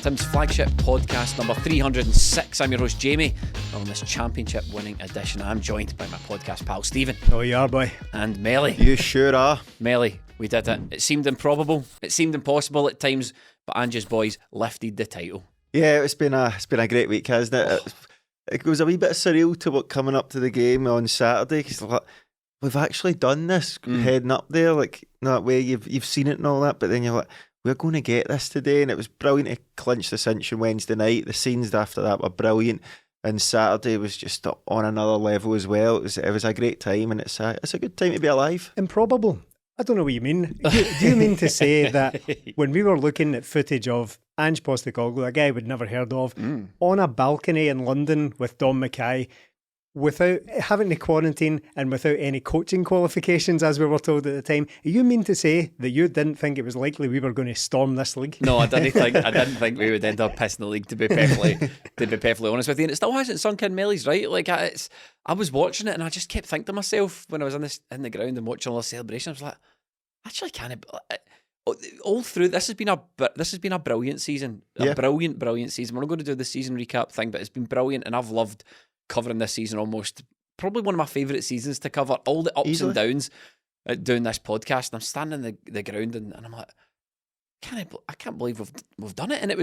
Tim's flagship podcast, number 306. I'm your host, Jamie. On this championship winning edition, I'm joined by my podcast pal, Stephen. Oh, you are, boy. And Melly. You sure are. Melly, we did it. It seemed improbable. It seemed impossible at times, but Ange's boys lifted the title. Yeah, it's been a great week, hasn't it? It was a wee bit surreal to what coming up to the game on Saturday, because like, we've actually done this heading up there, like that way you've seen it and all that, but then you're like, we're going to get this today, and it was brilliant to clinch the cinch on Wednesday night. The scenes after that were brilliant, and Saturday was just on another level as well. It was a great time, and it's a good time to be alive. Improbable? I don't know what you mean. Do you mean to say that when we were looking at footage of Ange Postecoglou, a guy we'd never heard of, on a balcony in London with Dom Mackay, without having to quarantine and without any coaching qualifications, as we were told at the time, you mean to say that you didn't think it was likely we were going to storm this league? No, I didn't think we would end up pissing the league, to be perfectly honest with you. And it still hasn't sunk in, Melly's right. Like I was watching it and I just kept thinking to myself when I was in the ground and watching all the celebration, I was like, actually can't. All through this has been a brilliant season, brilliant season. We're not going to do the season recap thing, but it's been brilliant, and I've loved covering this season. Almost probably one of my favourite seasons to cover, all the ups and downs doing this podcast. And I'm standing in the ground and I'm like, I can't believe we've done it. And it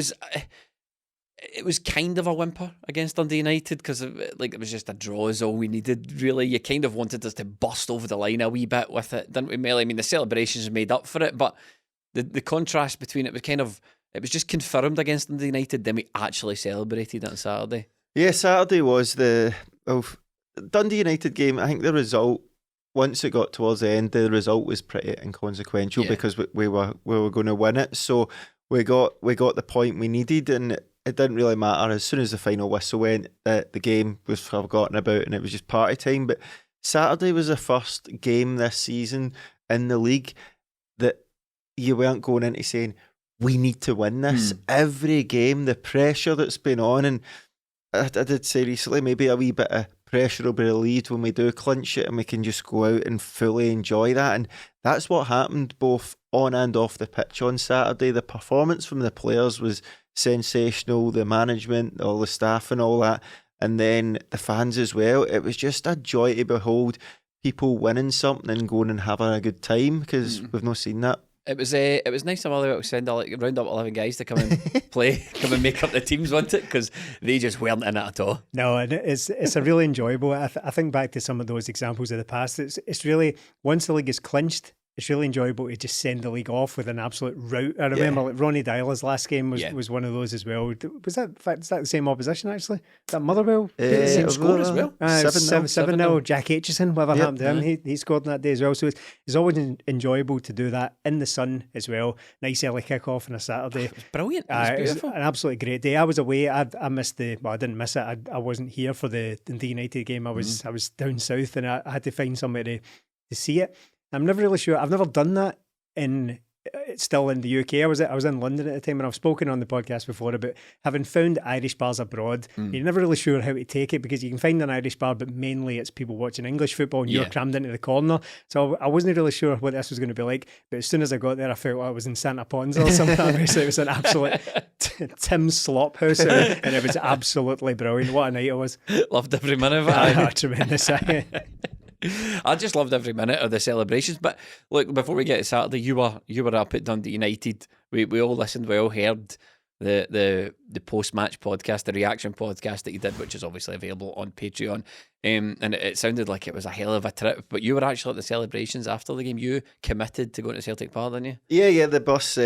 was kind of a whimper against Dundee United, because it was just a draw is all we needed, really. You kind of wanted us to bust over the line a wee bit with it, didn't we, Melly? I mean, the celebrations made up for it, but the contrast between it was just confirmed against Dundee United. Then we actually celebrated it on Saturday. Yeah, Saturday was the Dundee United game. I think the result, once it got towards the end, the result was pretty inconsequential because we were going to win it. So we got the point we needed, and it didn't really matter. As soon as the final whistle went, the game was forgotten about, and it was just party time. But Saturday was the first game this season in the league that you weren't going into saying, we need to win this. Every game, the pressure that's been on, and I did say recently, maybe a wee bit of pressure will be relieved when we do clinch it and we can just go out and fully enjoy that. And that's what happened both on and off the pitch on Saturday. The performance from the players was sensational, the management, all the staff and all that, and then the fans as well. It was just a joy to behold people winning something and going and having a good time, because we've not seen that. It was nice to round up 11 guys to come and play, come and make up the teams, wasn't it? Because they just weren't in it at all. No, and it's a really enjoyable. I think back to some of those examples of the past. It's really, once the league is clinched, it's really enjoyable to just send the league off with an absolute rout. I remember like Ronnie Dyler's last game was one of those as well. Was that, in fact, is that the same opposition actually? Is that Motherwell? Same score as well. 7-0. Jack Aitchison, whatever happened to him, he scored on that day as well. So it's always enjoyable to do that in the sun as well. Nice early kick-off on a Saturday. It was brilliant. It was beautiful. It was an absolutely great day. I was away. I missed I didn't miss it. I wasn't here for the Dundee United game. I was down south, and I had to find somebody to see it. I'm never really sure. I've never done that still in the UK. I was in London at the time, and I've spoken on the podcast before about having found Irish bars abroad. You're never really sure how to take it, because you can find an Irish bar, but mainly it's people watching English football, and you're crammed into the corner. So I wasn't really sure what this was going to be like. But as soon as I got there, I felt like I was in Santa Ponza or something. Obviously, it was an absolute Tim Slop house, and it was absolutely brilliant. What a night it was! Loved every minute of it. Tremendous. I just loved every minute of the celebrations. But look, before we get to Saturday, you were up at Dundee United. We all listened, we all heard the post-match podcast, the reaction podcast that you did, which is obviously available on Patreon. And it sounded like it was a hell of a trip. But you were actually at the celebrations after the game. You committed to going to Celtic Park, didn't you? Yeah, the bus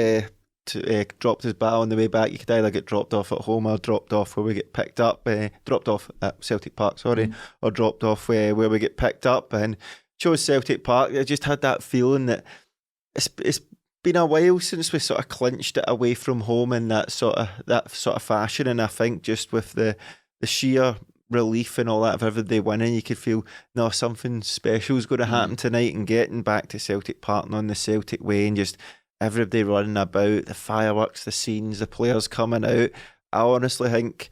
dropped his bag on the way back. You could either get dropped off at home or dropped off where we get picked up. Dropped off at Celtic Park, or dropped off where we get picked up. And chose Celtic Park. I just had that feeling that it's been a while since we sort of clinched it away from home in that sort of fashion. And I think just with the sheer relief and all that of everybody winning, you could feel, no, something special is going to happen tonight. And getting back to Celtic Park and on the Celtic way, and just everybody running about, the fireworks, the scenes, the players coming out. I honestly think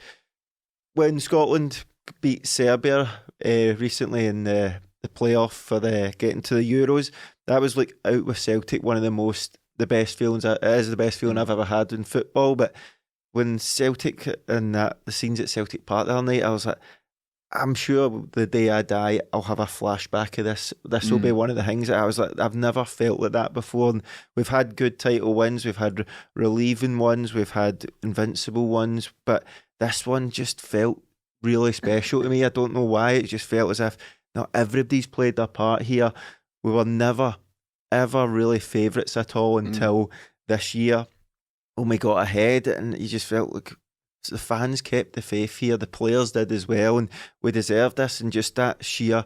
when Scotland beat Serbia recently in the playoff for the getting to the Euros, that was like out with Celtic, one of the best feelings. It is the best feeling I've ever had in football. But when Celtic and the scenes at Celtic Park the other night, I was like, I'm sure the day I die, I'll have a flashback of this. This will be one of the things that I was like, I've never felt like that before. And we've had good title wins, we've had relieving ones, we've had invincible ones, but this one just felt really special to me. I don't know why. It just felt as if not everybody's played their part here. We were never, ever really favourites at all until this year when we got ahead, and you just felt like the fans kept the faith here, the players did as well, and we deserved this. And just that sheer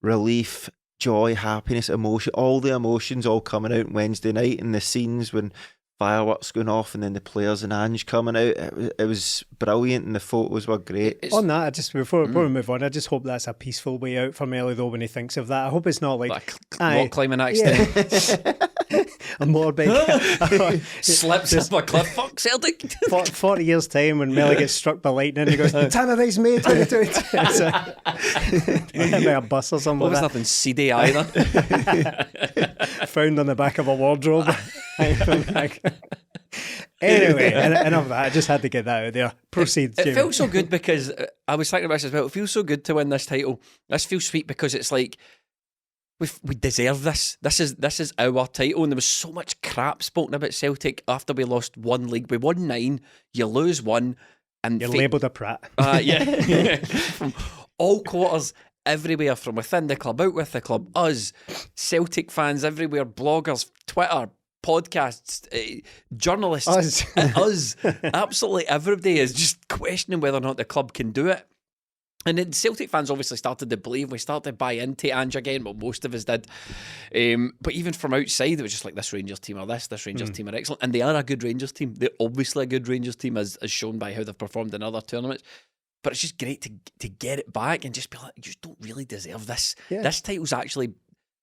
relief, joy, happiness, emotion, all the emotions all coming out Wednesday night, and the scenes when fireworks going off and then the players and Ange coming out, it was brilliant, and the photos were great. On that, I just before we move on, I just hope that's a peaceful way out for Melly though when he thinks of that. I hope it's not like rock climbing accident. A morbid slips off a cliff. Fuck Celtic. 40 years time when Melly gets struck by lightning, he goes, Tannerise May 2022. Hit by a bus or something. Well, there's nothing seedy either. Found on the back of a wardrobe. Anyway, enough of that. I just had to get that out there. Proceed. It felt so good because I was thinking about this as well. It feels so good to win this title. This feels sweet because it's like we deserve this. This is our title, and there was so much crap spoken about Celtic after we lost one league. We won 9, you lose 1, and you're labelled a prat. Yeah. From all quarters, everywhere, from within the club, out with the club, us, Celtic fans everywhere, bloggers, Twitter, podcasts, journalists, us, absolutely everybody is just questioning whether or not the club can do it. And then Celtic fans obviously started to believe. We started to buy into Ange again. Well, most of us did. But even from outside, it was just like, this Rangers team are this Rangers team are excellent. And they are a good Rangers team. They're obviously a good Rangers team, as shown by how they've performed in other tournaments. But it's just great to get it back and just be like, you just don't really deserve this. Yeah. This title's actually,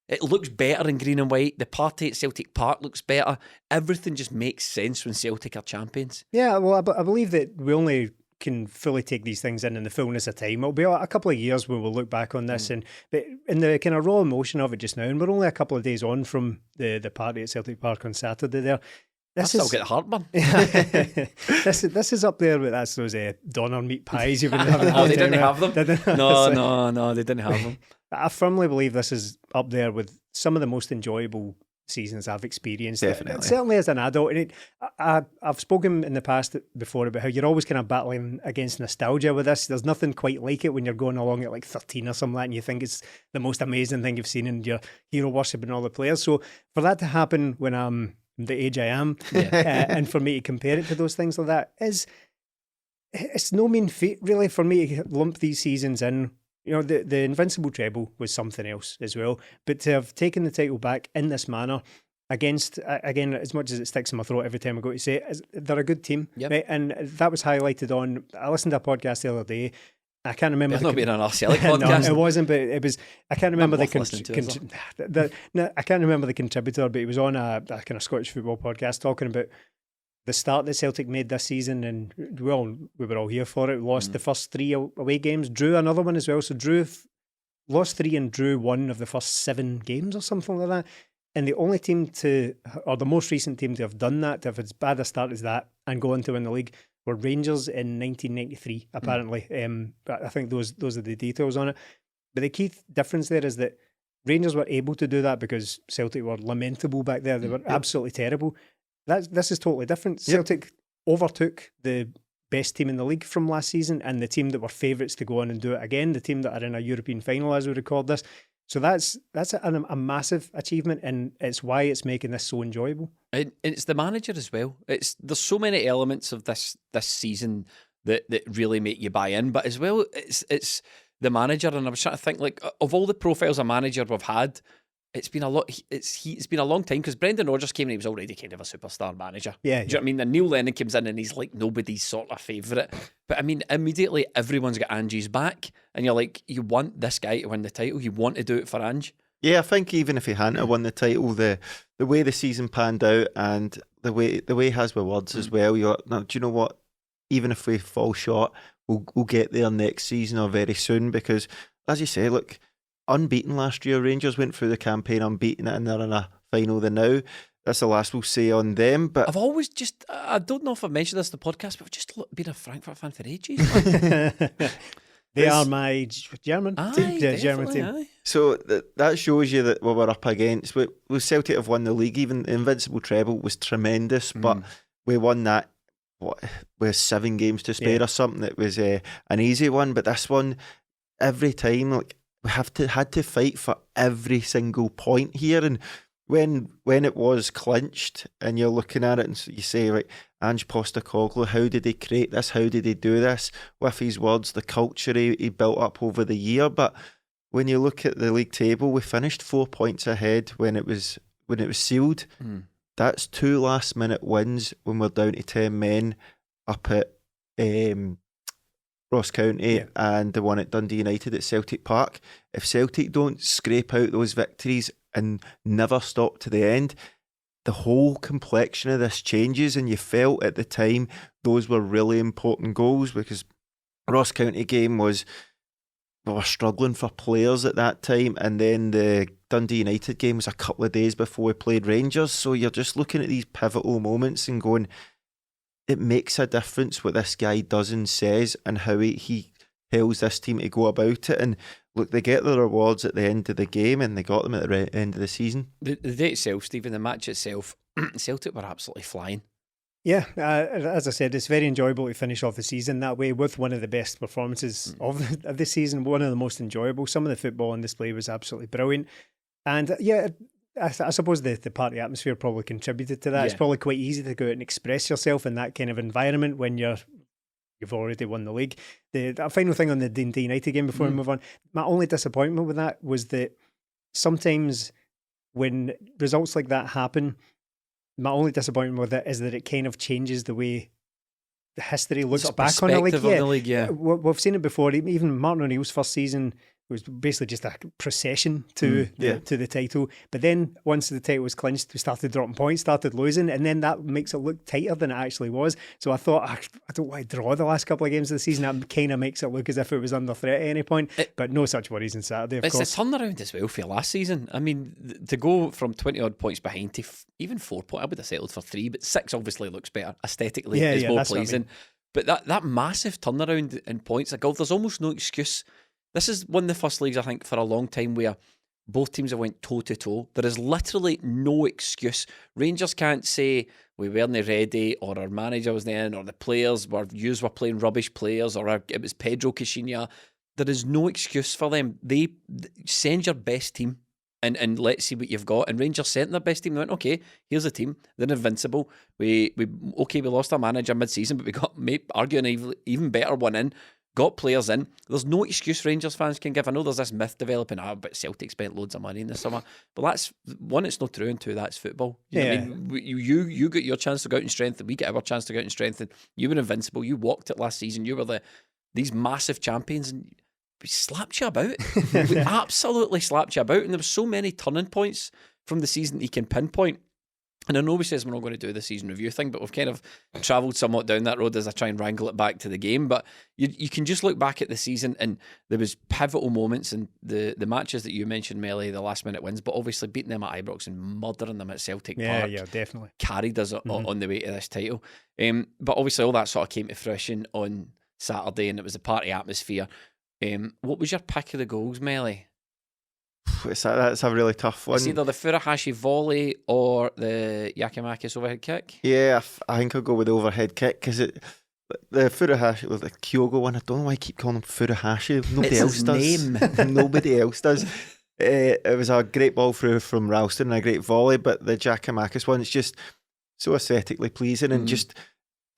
it looks better in green and white. The party at Celtic Park looks better. Everything just makes sense when Celtic are champions. Yeah, well, I believe that we only can fully take these things in the fullness of time. It'll be a couple of years when we'll look back on this, but in the kind of raw emotion of it just now, and we're only a couple of days on from the party at Celtic Park on Saturday there. I still get heartburn. This is up there with those doner meat pies you've been having. Oh, they didn't have them? No, they didn't have them. I firmly believe this is up there with some of the most enjoyable seasons I've experienced. Definitely. Certainly as an adult. And I've spoken in the past before about how you're always kind of battling against nostalgia with this. There's nothing quite like it when you're going along at like 13 or something like that, and you think it's the most amazing thing you've seen, and you're hero worshipping all the players. So for that to happen when I'm the age I am, and for me to compare it to those things like that, it's no mean feat really for me to lump these seasons in. You know, the Invincible treble was something else as well. But to have taken the title back in this manner against, again, as much as it sticks in my throat every time I go to say it, they're a good team. Yep. Right? And that was highlighted on, I listened to a podcast the other day. I can't remember. It's not being an Celtic podcast. No, it wasn't, but it was, I can't remember I can't remember the contributor, but it was on a kind of Scottish football podcast talking about the start that Celtic made this season, and we were all here for it. Lost the first 3 away games, drew another one as well. So lost 3 and drew 1 of the first 7 games or something like that. And the only team or the most recent team to have done that, to have as bad a start as that and go on to win the league, were Rangers in 1993, apparently. I think those are the details on it. But the key difference there is that Rangers were able to do that because Celtic were lamentable back there. They were absolutely terrible. This is totally different. Celtic overtook the best team in the league from last season, and the team that were favourites to go on and do it again, the team that are in a European final as we record this. So that's a massive achievement, and it's why it's making this so enjoyable. And it's the manager as well. There's so many elements of this season that really make you buy in, but as well it's the manager. And I was trying to think, like, of all the profiles of manager we've had, it's been a lot. It's been a long time, because Brendan Rodgers came in, he was already kind of a superstar manager. Yeah, do you know what I mean? And Neil Lennon comes in and he's like nobody's sort of favourite. But I mean, immediately everyone's got Ange's back, and you're like, you want this guy to win the title. You want to do it for Ange. Yeah, I think even if he hadn't won the title, the way the season panned out, and the way he has with words as well. You're like, no, do you know what? Even if we fall short, we'll get there next season or very soon, because as you say, look, unbeaten last year. Rangers went through the campaign unbeaten, and they're in a final now. that's the last we'll say on them. But I've always just, I don't know if I've mentioned this in the podcast, but I've just been a Frankfurt fan for ages. They are my German team. The German team. Aye. so that shows you that what we're up against. We Celtic have won the league. Even the Invincible treble was tremendous, but we won that with 7 games to spare or something. It was an easy one, but this one, every time, like, we had to fight for every single point here. And when it was clinched and you're looking at it and you say, right, Ange Postecoglou, how did he create this? How did he do this? With his words, the culture he built up over the year. But when you look at the league table, we finished 4 points ahead when it was sealed. That's 2 last minute wins when we're down to 10 men up at Ross County and the one at Dundee United at Celtic Park. If Celtic don't scrape out those victories and never stop to the end, the whole complexion of this changes. And you felt at the time those were really important goals, because Ross County game was, we were struggling for players at that time, and then the Dundee United game was a couple of days before we played Rangers. So you're just looking at these pivotal moments and going, it makes a difference what this guy does and says and how he tells this team to go about it. And look, they get the rewards at the end of the game, and they got them at the end of the season. The day itself, Stephen, the match itself, Celtic were absolutely flying. Yeah, as I said, it's very enjoyable to finish off the season that way with one of the best performances of the season, one of the most enjoyable. Some of the football on display was absolutely brilliant. And I suppose the party atmosphere probably contributed to that. Yeah. It's probably quite easy to go out and express yourself in that kind of environment when you've already won the league. The final thing on the Dundee United game before we move on, my only disappointment with that was that sometimes when results like that happen, my only disappointment with it is that it kind of changes the way the history looks back on the league. We've seen it before. Even Martin O'Neill's first season was basically just a procession to the title. But then once the title was clinched, we started dropping points, started losing, and then that makes it look tighter than it actually was. So I thought, I don't want to draw the last couple of games of the season. That kind of makes it look as if it was under threat at any point. But no such worries on Saturday, of course. It's a turnaround as well for you last season. I mean, to go from 20 odd points behind to even 4 points, I would have settled for 3, but 6 obviously looks better. Aesthetically, it's more pleasing. But that massive turnaround in points, like, there's almost no excuse. This is one of the first leagues, I think, for a long time where both teams have went toe-to-toe. There is literally no excuse. Rangers can't say we weren't ready, or our manager wasn't in, or the players were playing rubbish players, or it was Pedro Caixinha. There is no excuse for them. They send your best team and let's see what you've got. And Rangers sent their best team. They went, okay, here's the team. They're invincible. We lost our manager mid-season, but we got arguing an even better one in. Got players in. There's no excuse Rangers fans can give. I know there's this myth developing, but Celtic spent loads of money in the summer. But that's, one, it's not true, and 2, that's football. You know what I mean? You got your chance to go out in strength, and we get our chance to go out in strength. And you were invincible. You walked it last season. You were these massive champions, and we slapped you about. We absolutely slapped you about. And there were so many turning points from the season that you can pinpoint. And I know we says we're not going to do the season review thing, but we've kind of travelled somewhat down that road as I try and wrangle it back to the game. But you can just look back at the season, and there was pivotal moments in the matches that you mentioned, Melly, the last minute wins, but obviously beating them at Ibrox and murdering them at Celtic Park. Yeah, definitely. Carried us on the way to this title. But obviously all that sort of came to fruition on Saturday, and it was a party atmosphere. What was your pick of the goals, Melly? That's a really tough one. It's either the Furuhashi volley or the Yakimakis overhead kick. Yeah, I think I'll go with the overhead kick, because the Furuhashi, the Kyogo one, I don't know why I keep calling him Furuhashi. Nobody else does. Nobody else does. It was a great ball through from Ralston and a great volley, but the Giakoumakis one, it's just so aesthetically pleasing, and just,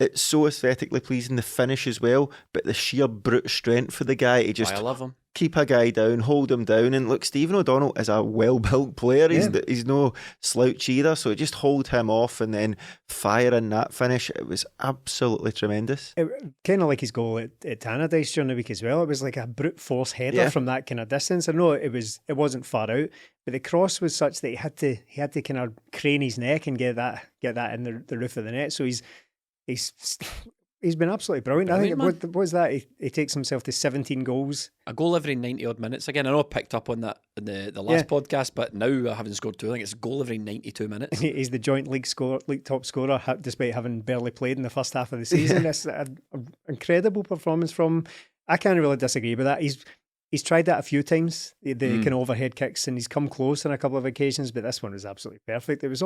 it's so aesthetically pleasing, the finish as well, but the sheer brute strength for the guy to just I love him. Keep a guy down, hold him down. And look, Stephen O'Donnell is a well-built player. He's no slouch either. So just hold him off and then fire in that finish. It was absolutely tremendous. Kind of like his goal at Tannadice during the week as well. It was like a brute force header from that kind of distance. I know it wasn't far out, but the cross was such that he had to kind of crane his neck and get that in the roof of the net. So he's he's been absolutely brilliant. I think Brilliant, what was that? He takes himself to 17 goals. A goal every 90 odd minutes. Again, I know I picked up on that in the last podcast, but now I haven't scored two. I think it's a goal every 92 minutes. He's the joint league top scorer, despite having barely played in the first half of the season. It's an incredible performance from him. I can't really disagree with that. He's tried that a few times, the kind of overhead kicks, and he's come close on a couple of occasions, but this one was absolutely perfect. It was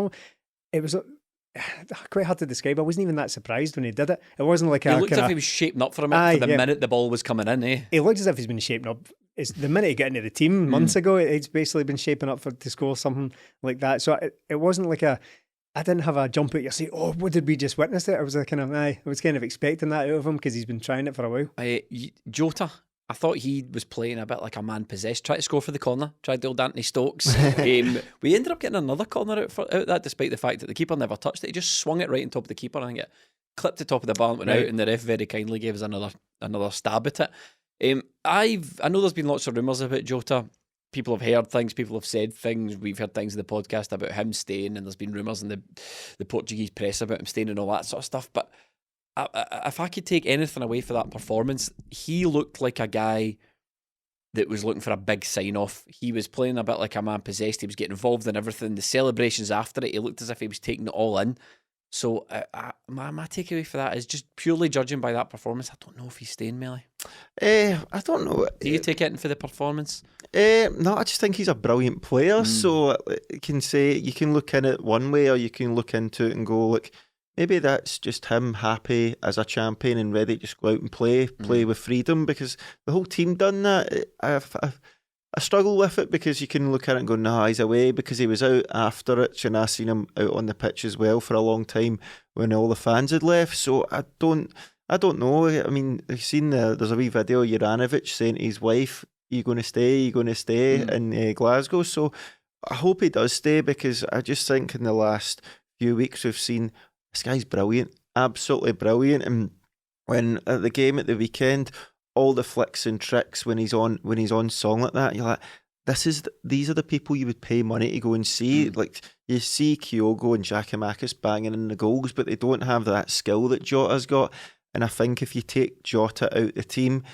quite hard to describe. I wasn't even that surprised when he did it. It wasn't like he looked as if he was shaping up for a minute, minute the ball was coming in. He looked as if he's been shaping up. It's the minute he got into the team months ago, it's basically been shaping up to score something like that. So it wasn't like I didn't have a jump out your seat. Oh, what did we just witness it? I was I was kind of expecting that out of him because he's been trying it for a while. Jota, I thought he was playing a bit like a man possessed. Tried to score for the corner. Tried the old Anthony Stokes. We ended up getting another corner out that, despite the fact that the keeper never touched it. He just swung it right on top of the keeper. I think it clipped the top of the bar and went out, and the ref very kindly gave us another stab at it. I know there's been lots of rumours about Jota. People have heard things. People have said things. We've heard things in the podcast about him staying, and there's been rumours in the Portuguese press about him staying and all that sort of stuff. But if I could take anything away for that performance, he looked like a guy that was looking for a big sign-off. He was playing a bit like a man possessed. He was getting involved in everything. The celebrations after it, he looked as if he was taking it all in. So my takeaway for that is just purely judging by that performance. I don't know if he's staying, Melly. I don't know. Do you take it in for the performance? No, I just think he's a brilliant player. So you can look in it one way, or you can look into it and go, look, maybe that's just him happy as a champion and ready to just go out and play with freedom, because the whole team done that. I struggle with it because you can look at it and go, nah, he's away, because he was out after it, and I seen him out on the pitch as well for a long time when all the fans had left. So I don't know. I mean, I've seen there's a wee video of Juranovic saying to his wife, "You going to stay? You going to stay in Glasgow?" So I hope he does stay, because I just think in the last few weeks we've seen this guy's brilliant, absolutely brilliant. And when at the game at the weekend, all the flicks and tricks when he's on song like that, you're like, these are the people you would pay money to go and see. Like, you see Kyogo and Giakoumakis banging in the goals, but they don't have that skill that Jota's got. And I think if you take Jota out the team,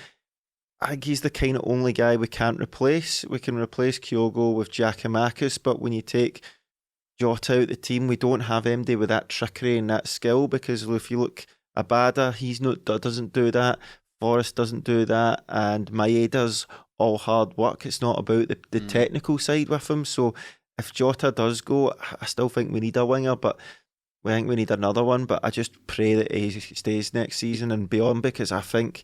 I think he's the kind of only guy we can't replace. We can replace Kyogo with Giakoumakis, but when you take Jota out the team, we don't have MD with that trickery and that skill, because if you look, Abada, doesn't do that. Forrest doesn't do that, and Maeda's all hard work. It's not about the technical side with him. So if Jota does go, I still think we need a winger, but I think we need another one. But I just pray that he stays next season and beyond, because I think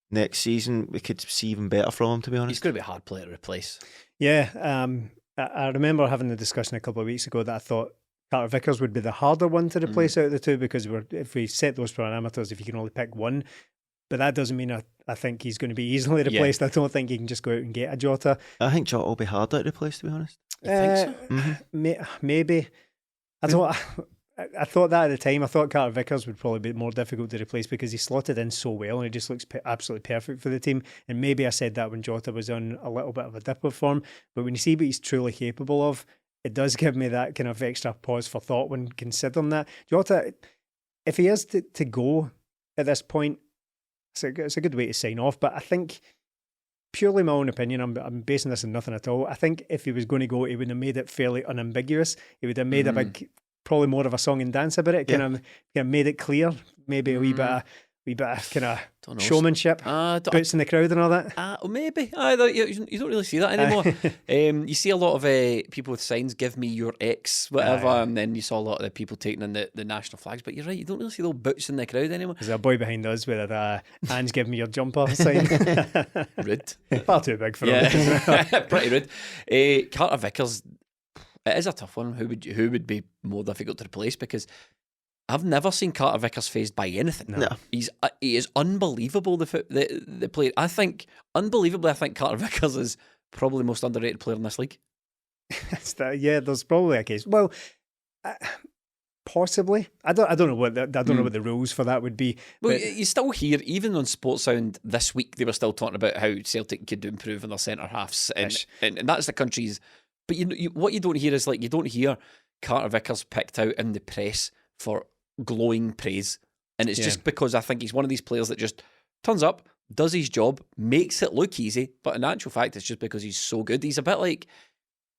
next season we could see even better from him, to be honest. He's going to be a hard player to replace. Yeah, I remember having the discussion a couple of weeks ago that I thought Carter Vickers would be the harder one to replace out of the two, because if we set those parameters, if you can only pick one. But that doesn't mean I think he's going to be easily replaced. I don't think you can just go out and get a Jota. I think Jota will be harder to replace, to be honest. You think so? Maybe. I thought that at the time. I thought Carter Vickers would probably be more difficult to replace, because he slotted in so well and he just looks absolutely perfect for the team. And maybe I said that when Jota was on a little bit of a dip of form. But when you see what he's truly capable of, it does give me that kind of extra pause for thought when considering that. Jota, if he is to go at this point, it's a good way to sign off. But I think, purely my own opinion, I'm basing this on nothing at all. I think if he was going to go, he would have made it fairly unambiguous. He would have made probably more of a song and dance about it. Kind of made it clear. Maybe a wee bit of kind of showmanship, boots in the crowd and all that. Maybe. You don't really see that anymore. You see a lot of people with signs, "Give me your ex," whatever, and then you saw a lot of the people taking in the national flags. But you're right, you don't really see those boots in the crowd anymore. There's a boy behind us with a "Ange, give me your jumper" sign. Rude. Far too big for him. Pretty rude. Carter Vickers, it is a tough one. Who would be more difficult to replace? Because I've never seen Carter Vickers phased by anything. No. He is unbelievable, the player. I think Carter Vickers is probably the most underrated player in this league. There's probably a case. Well, possibly. I don't know what the rules for that would be. Well, you still hear, even on Sportsound this week, they were still talking about how Celtic could improve in their centre halves, and that's the country's. But what you don't hear is, like, you don't hear Carter Vickers picked out in the press for glowing praise. And it's just because I think he's one of these players that just turns up, does his job, makes it look easy, but in actual fact, it's just because he's so good. He's a bit like,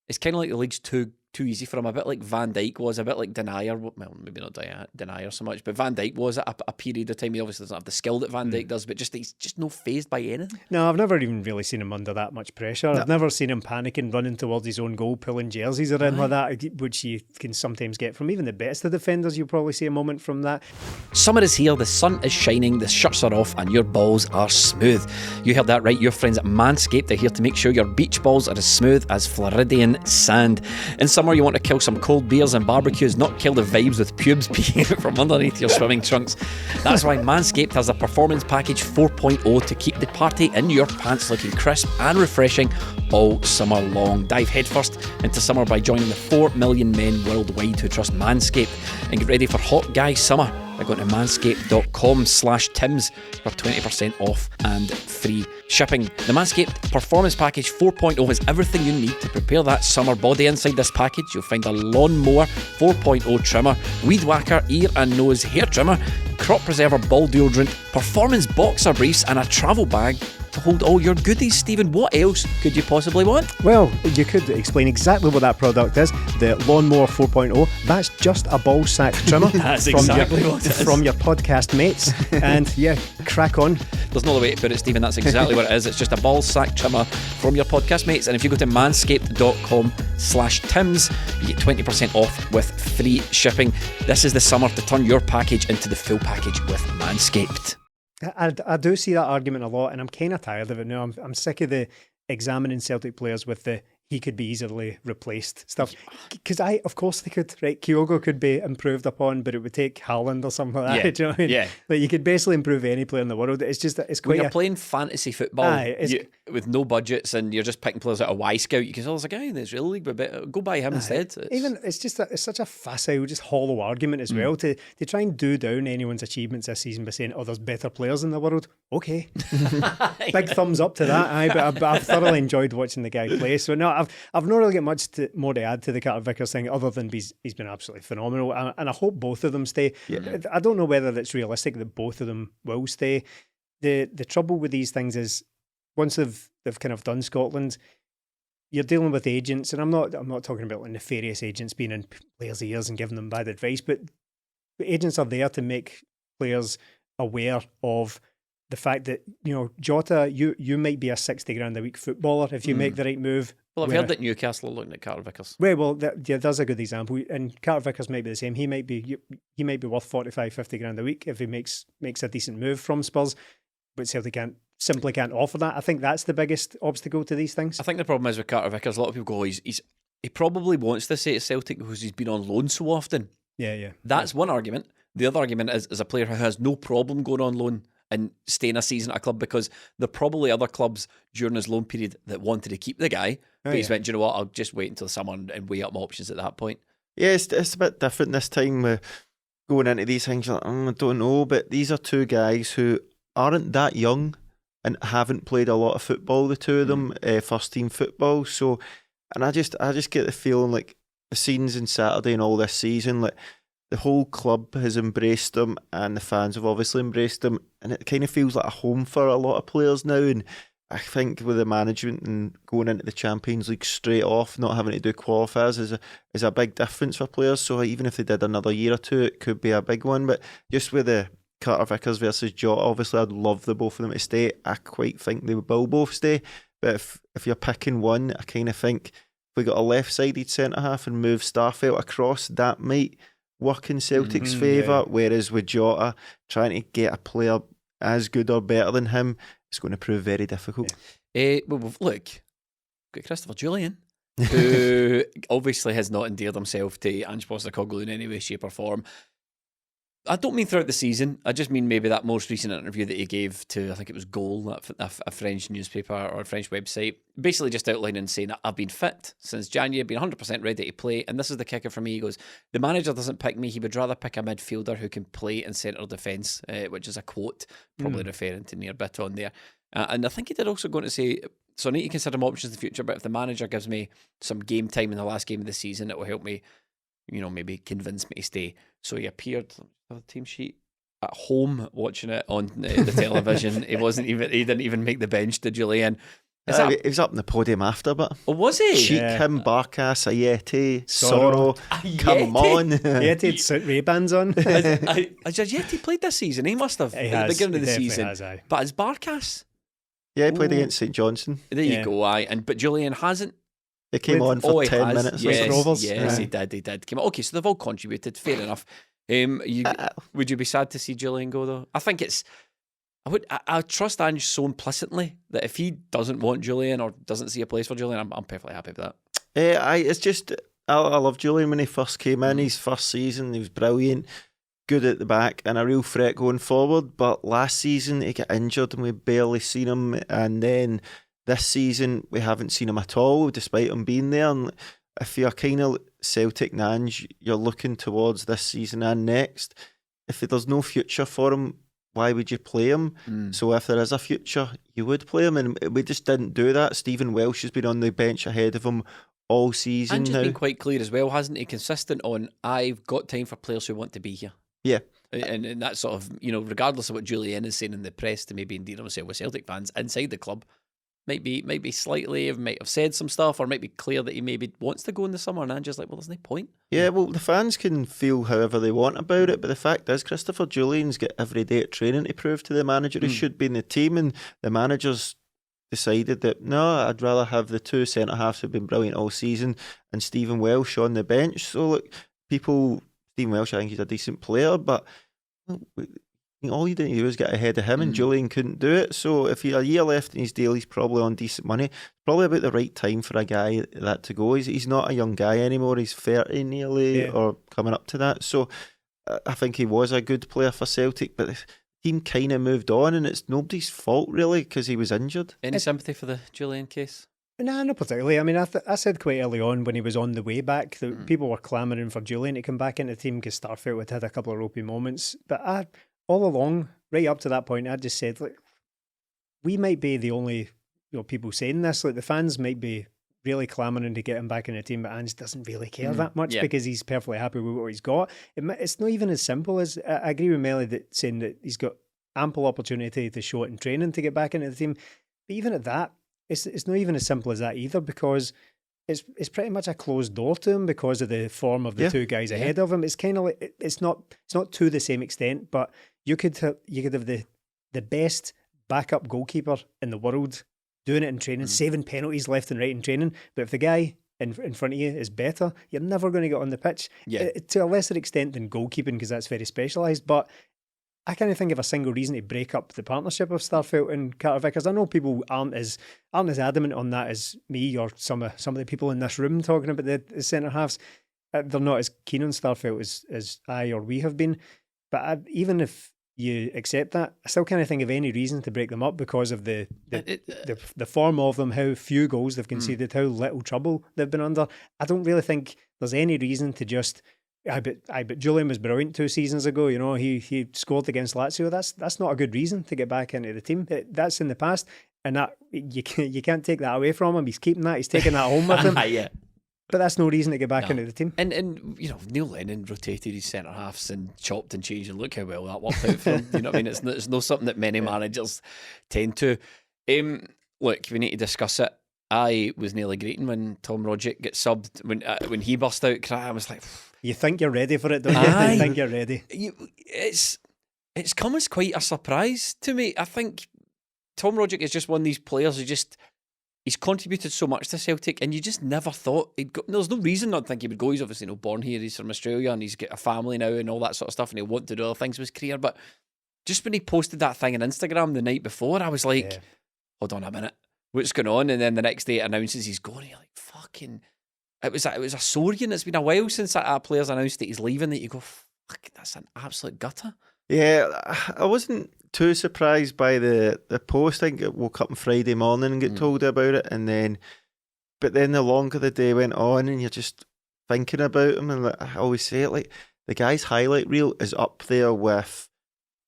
it's kind of like the league's too easy for him, a bit like Van Dijk was, a bit like Denier, well, maybe not Denier so much, but Van Dijk was at a period of time. He obviously doesn't have the skill that Van Dijk does, but he's just no fazed by anything. No, I've never even really seen him under that much pressure. I've never seen him panicking, running towards his own goal, pulling jerseys around like that, which you can sometimes get from even the best of defenders. You'll probably see a moment from that. Summer is here, the sun is shining, the shirts are off, and your balls are smooth. You heard that right, your friends at Manscaped are here to make sure your beach balls are as smooth as Floridian sand. In summer, you want to kill some cold beers and barbecues, not kill the vibes with pubes peeking out from underneath your swimming trunks. That's why Manscaped has a Performance Package 4.0 to keep the party in your pants looking crisp and refreshing all summer long. Dive headfirst into summer by joining the 4 million men worldwide who trust Manscaped, and get ready for hot guy summer by going to manscaped.com/Tims for 20% off and free shipping. The Manscaped Performance Package 4.0 has everything you need to prepare that summer body. Inside this package, you'll find a lawnmower 4.0 trimmer, weed whacker, ear and nose hair trimmer, crop preserver ball deodorant, performance boxer briefs, and a travel bag to hold all your goodies. Stephen, what else could you possibly want? Well, you could explain exactly what that product is. The Lawnmower 4.0, that's just a ball sack trimmer. That's exactly what it is. From your podcast mates. And yeah, crack on. There's no other way to put it, Stephen. That's exactly what it is. It's just a ball sack trimmer from your podcast mates. And if you go to manscaped.com/Tims, you get 20% off with free shipping. This is the summer to turn your package into the full package with Manscaped. I do see that argument a lot, and I'm kind of tired of it now. I'm sick of the examining Celtic players with the he could be easily replaced stuff. Because of course they could, right? Kyogo could be improved upon, but it would take Haaland or something like that. Yeah. Do you know what I mean? Yeah. Like you could basically improve any player in the world. It's just that it's quite when you're playing fantasy football with no budgets and you're just picking players out of Y-Scout, you can say, oh, there's a guy in the Israeli league, but go buy him instead. It's such a facile, just hollow argument as well to try and do down anyone's achievements this season by saying, oh, there's better players in the world. Okay. Big thumbs up to that. But I've thoroughly enjoyed watching the guy play. So no, I've not really got much more to add to the Carter Vickers thing other than he's been absolutely phenomenal. And I hope both of them stay. Yeah. I don't know whether it's realistic that both of them will stay. The trouble with these things is once they've kind of done Scotland, you're dealing with agents, and I'm not talking about like nefarious agents being in players' ears and giving them bad advice, but agents are there to make players aware of the fact that, you know, Jota, you might be a 60 grand a week footballer if you make the right move. Well, I've heard that Newcastle are looking at Carter Vickers. Well, there's a good example, and Carter Vickers might be the same. He might be worth 45, 50 grand a week if he makes a decent move from Spurs, but Celtic simply can't offer that. I think that's the biggest obstacle to these things. I think the problem is with Carter Vickers, a lot of people go, he probably wants to stay at Celtic because he's been on loan so often. Yeah. That's one argument. The other argument is a player who has no problem going on loan and staying a season at a club, because there are probably other clubs during his loan period that wanted to keep the guy, but he's went, do you know what, I'll just wait until summer and weigh up my options at that point. Yeah, it's a bit different this time with going into these things. You're like, I don't know, but these are two guys who aren't that young and haven't played a lot of football, the two of them, first team football. So, and I just get the feeling like the scenes in Saturday and all this season, like the whole club has embraced them and the fans have obviously embraced them, and it kind of feels like a home for a lot of players now. And I think with the management and going into the Champions League straight off, not having to do qualifiers is a big difference for players. So even if they did another year or two, it could be a big one. But just with the Carter Vickers versus Jota, obviously I'd love the both of them to stay. I quite think they will both stay. But if you're picking one, I kind of think if we got a left-sided centre-half and move Starfelt across, that might work in Celtic's favour. Whereas with Jota, trying to get a player as good or better than him, it's going to prove very difficult. Well, look, got Christopher Julian, who obviously has not endeared himself to Ange Postecoglou in any way, shape or form. I don't mean throughout the season. I just mean maybe that most recent interview that he gave to, I think it was Goal, a French newspaper or a French website, basically just outlining and saying, I've been fit since January, been 100% ready to play, and this is the kicker for me. He goes, the manager doesn't pick me, he would rather pick a midfielder who can play in centre defence, which is a quote, probably referring to Near Bitton there. And I think he did also go on to say, so I need to consider my options in the future, but if the manager gives me some game time in the last game of the season, it will help me, maybe convince me to stay. So he appeared on the team sheet. at home watching it on the television. He didn't even make the bench, did Julian? He was up in the podium after, but was he? Cheek him, Barkas, Ayeti, Sorrow. Come on. Ayeti had Ray-Bans on. Has Ayeti played this season? He must have at the beginning of the season. But as Barkas? Yeah, he played against St Johnstone. There you go, but Julian hasn't. He came on for 10 minutes. Yes, he did. Came on. Okay, so they've all contributed. Fair enough. Would you be sad to see Julian go though? I think I trust Ange so implicitly that if he doesn't want Julian or doesn't see a place for Julian, I'm perfectly happy with that. It's just I love Julian when he first came in. His first season, he was brilliant, good at the back, and a real threat going forward. But last season he got injured and we barely seen him. And then this season we haven't seen him at all, despite him being there. And if you're kind of Celtic and Ange, you're looking towards this season and next. If there's no future for him, why would you play him? So if there is a future, you would play him, and we just didn't do that. Stephen Welsh has been on the bench ahead of him all season. And just been quite clear as well, hasn't he? Consistent on, I've got time for players who want to be here. Yeah. And that sort of, regardless of what Julian is saying in the press to maybe endear himself with Celtic fans inside the club, might be slightly, might have said some stuff, or might be clear that he maybe wants to go in the summer, and Ange's like, well, there's no point. Yeah, well, the fans can feel however they want about it, but the fact is, Christopher Julian's got every day at training to prove to the manager he should be in the team, and the manager's decided that, no, I'd rather have the two centre-halves who've been brilliant all season and Stephen Welsh on the bench. So, look, Stephen Welsh, I think he's a decent player, but all you didn't do is get ahead of him, and Julian couldn't do it. So if he had a year left in his deal, he's probably on decent money. Probably about the right time for a guy that to go. He's not a young guy anymore. He's 30 nearly, or coming up to that. So I think he was a good player for Celtic, but the team kind of moved on, and it's nobody's fault really because he was injured. Any sympathy for the Julian case? Nah, not particularly. I mean, I said quite early on when he was on the way back that people were clamouring for Julian to come back into the team because Starfelt had a couple of ropey moments. But all along, right up to that point, I just said, like, we might be the only people saying this. Like, the fans might be really clamouring to get him back in the team, but Ange doesn't really care that much because he's perfectly happy with what he's got. It's not even as simple as, I agree with Melly saying that he's got ample opportunity to show it in training to get back into the team. But even at that, it's not even as simple as that either, because it's pretty much a closed door to him because of the form of the two guys ahead of him. It's kind of like, it's not to the same extent, but you could have the best backup goalkeeper in the world doing it in training, saving penalties left and right in training. But if the guy in front of you is better, you're never going to get on the pitch. To a lesser extent than goalkeeping, because that's very specialised. But I can't think of a single reason to break up the partnership of Starfelt and Carter Vickers. I know people aren't as adamant on that as me or some of the people in this room talking about the centre halves. They're not as keen on Starfelt as I or we have been. But even if you accept that, I still can't think of any reason to break them up because of the form of them, how few goals they've conceded, how little trouble they've been under. I don't really think there's any reason to just. But Julian was brilliant 2 seasons ago. He scored against Lazio. That's not a good reason to get back into the team. That's in the past, and that you can't take that away from him. He's keeping that. He's taking that home with him. But that's no reason to get back into the team. And Neil Lennon rotated his centre halves and chopped and changed, and look how well that worked out for him. You know what I mean? It's not something that many managers tend to. Look, we need to discuss it. I was nearly greeting when Tom Rogic gets subbed when he burst out crying. I was like, you think you're ready for it, don't you? You think you're ready. It's come as quite a surprise to me. I think Tom Rogic is just one of these players who he's contributed so much to Celtic, and you just never thought he'd go. There's no reason not to think he would go. He's obviously born here. He's from Australia, and he's got a family now and all that sort of stuff, and he'll want to do other things with his career. But just when he posted that thing on Instagram the night before, I was like, hold on a minute, what's going on? And then the next day it announces he's going. You're like, fucking. It was a Sorian. It's been a while since a player's announced that he's leaving, that you go, fuck, that's an absolute gutter. Yeah, I wasn't too surprised by the post. I think I woke up on Friday morning and get told about it, but then the longer the day went on, and you're just thinking about him, and I always say it, like, the guy's highlight reel is up there with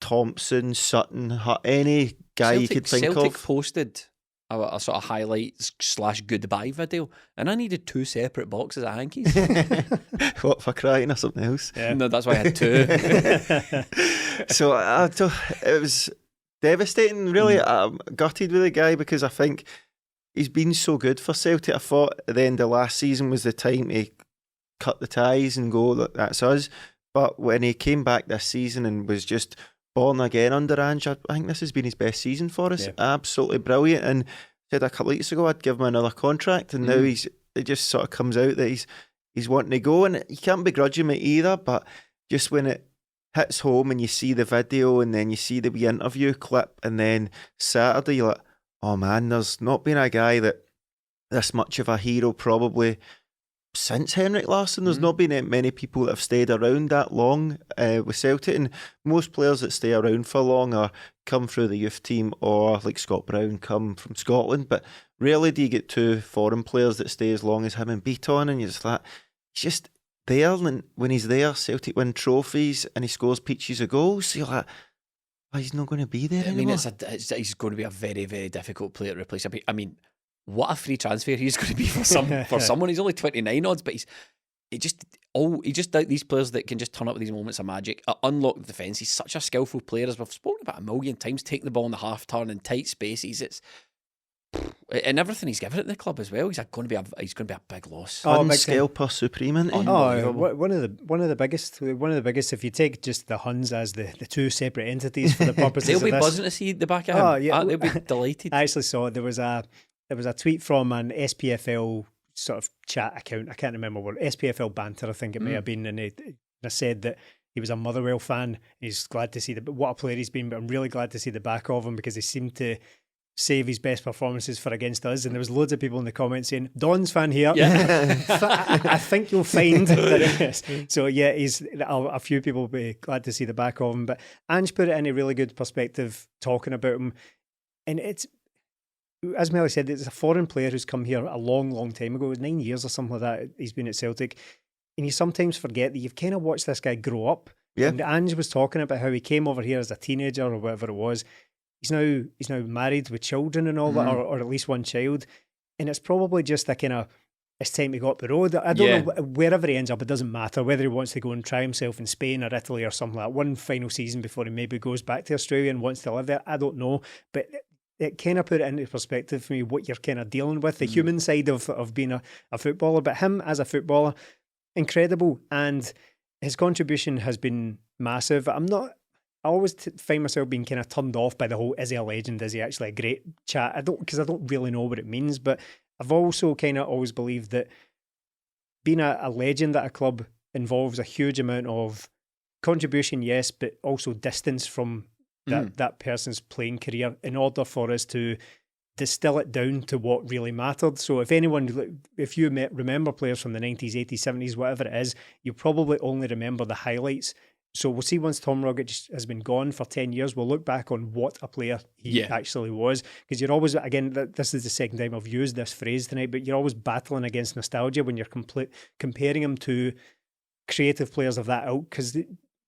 Thompson, Sutton, any guy you could think Celtic of. Posted a sort of highlights / goodbye video, and I needed 2 separate boxes of hankies. What, for crying or something else? No, that's why I had 2. So it was devastating, really. I'm gutted with the guy because I think he's been so good for Celtic. I thought at the end of last season was the time to cut the ties and go, "Look, that's us." But when he came back this season and was just born again under Ange, I think this has been his best season for us. Yeah. Absolutely brilliant. And said a couple of weeks ago I'd give him another contract, and now it just sort of comes out that he's wanting to go, and you can't begrudge him it either. But just when it hits home and you see the video and then you see the wee interview clip, and then Saturday you're like, oh man, there's not been a guy that this much of a hero probably since Henrik Larsson. There's not been many people that have stayed around that long with Celtic, and most players that stay around for long are come through the youth team, or like Scott Brown come from Scotland. But rarely do you get two foreign players that stay as long as him and Beaton, and you're just like, he's just there, and when he's there, Celtic win trophies and he scores peaches of goals. So you're like, oh, he's not going to be there anymore. I mean, he's going to be a very, very difficult player to replace. I mean, what a free transfer he's going to be for someone. He's only 29 odds, but these players that can just turn up with these moments of magic, unlock the defence. He's such a skillful player, as we've spoken about a million times, taking the ball in the half turn in tight spaces. And everything he's given at the club as well. He's going to be a big loss. Scale per supreme. One of the biggest. If you take just the Huns as the two separate entities for the purposes they'll of be this. buzzing to see the back of him. They'll be delighted. I actually saw there was a tweet from an SPFL sort of chat account. I can't remember what, SPFL banter, I think it may have been, and it said that he was a Motherwell fan. He's glad to see what a player he's been, but I'm really glad to see the back of him because he seemed to save his best performances for against us. And there was loads of people in the comments saying, Don's fan here. Yeah. I think you'll find that it is. So yeah, a few people will be glad to see the back of him. But Ange put it in a really good perspective talking about him. And it's, as Melly said, it's a foreign player who's come here a long, long time ago. It was 9 years or something like that he's been at Celtic. And you sometimes forget that you've kind of watched this guy grow up. Yeah. And Ange was talking about how he came over here as a teenager or whatever it was. He's now married with children and all that, or at least one child. And it's probably just a kind of, it's time to go up the road. I don't know, wherever he ends up, it doesn't matter whether he wants to go and try himself in Spain or Italy or something like that. One final season before he maybe goes back to Australia and wants to live there. I don't know. But it kind of put it into perspective for me what you're kind of dealing with, the human side of being a footballer. But him as a footballer, incredible. And his contribution has been massive. I always find myself being kind of turned off by the whole, is he a legend? Is he actually a great chat? Because I don't really know what it means. But I've also kind of always believed that being a legend at a club involves a huge amount of contribution, yes, but also distance from that person's playing career in order for us to distill it down to what really mattered. So if you remember players from the 90s, 80s, 70s, whatever it is, you probably only remember the highlights. So we'll see once Tom Rogic has been gone for 10 years, we'll look back on what a player he actually was. Because you're always, again, this is the second time I've used this phrase tonight, but you're always battling against nostalgia when you're comparing him to creative players of that ilk. Because